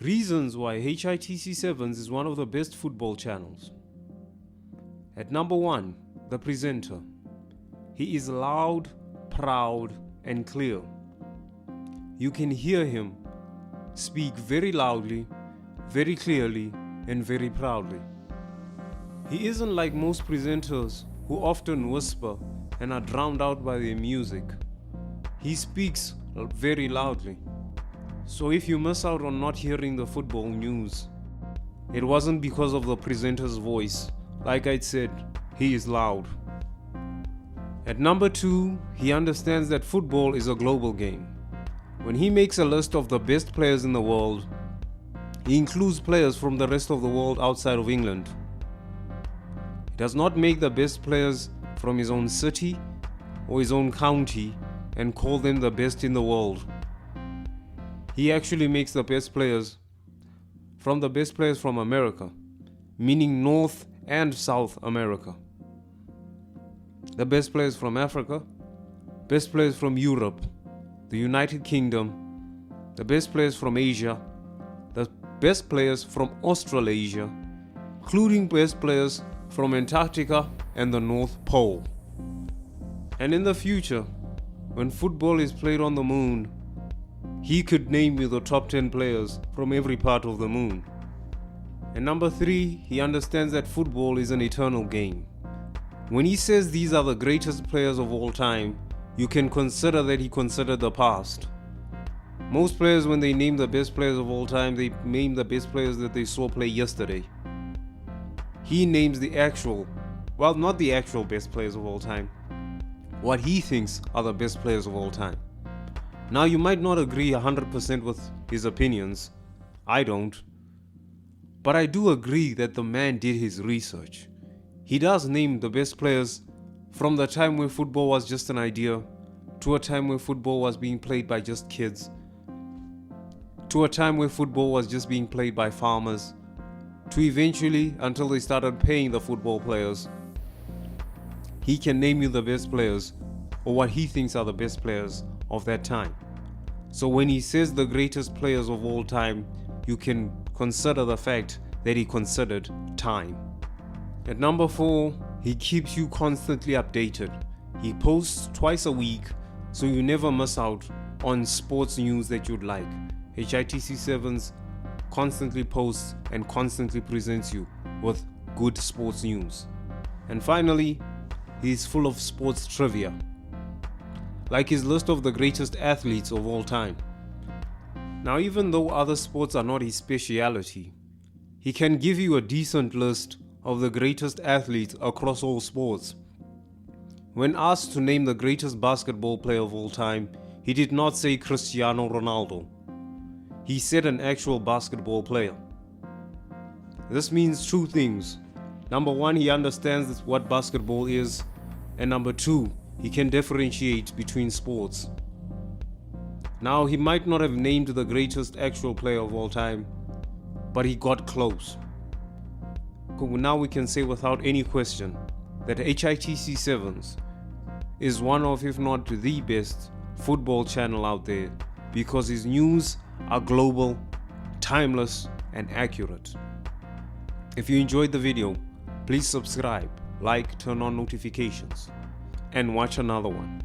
Reasons Why HITC 7 is one of the best football channels. At number 1, the presenter. He is loud, proud, and clear. You can hear him speak very loudly, very clearly, and very proudly. He isn't like most presenters who often whisper and are drowned out by their music. He speaks very loudly. So if you miss out on not hearing the football news, it wasn't because of the presenter's voice. Like I said, he is loud. At number 2, he understands that football is a global game. When he makes a list of the best players in the world, he includes players from the rest of the world outside of England. He does not make the best players from his own city or his own county and call them the best in the world. He actually makes the best players from America, meaning North and South America. The best players from Africa, best players from Europe, the United Kingdom, the best players from Asia, the best players from Australasia, including best players from Antarctica and the North Pole. And in the future, when football is played on the moon, he could name you the top 10 players from every part of the moon. And number 3, he understands that football is an eternal game. When he says these are the greatest players of all time, you can consider that he considered the past. Most players, when they name the best players of all time, they name the best players that they saw play yesterday. He names not the actual best players of all time, what he thinks are the best players of all time. Now, you might not agree 100% with his opinions. I don't. But I do agree that the man did his research. He does name the best players from the time where football was just an idea, to a time where football was being played by just kids, to a time where football was just being played by farmers, to eventually until they started paying the football players. He can name you the best players, or what he thinks are the best players of that time. So when he says the greatest players of all time, you can consider the fact that he considered time. At number 4, he keeps you constantly updated. He posts twice a week, so you never miss out on sports news that you'd like. HITC 7's constantly posts and constantly presents you with good sports news. And finally, he's full of sports trivia, like his list of the greatest athletes of all time. Now, even though other sports are not his speciality, he can give you a decent list of the greatest athletes across all sports. When asked to name the greatest basketball player of all time, he did not say Cristiano Ronaldo. He said an actual basketball player. This means 2 things. Number 1, he understands what basketball is, and number 2, he can differentiate between sports. Now, he might not have named the greatest actual player of all time, but he got close. Now we can say without any question that HITC 7 is one of, if not the best, football channel out there, because his news are global, timeless, and accurate. If you enjoyed the video, please subscribe, like, turn on notifications, and watch another one.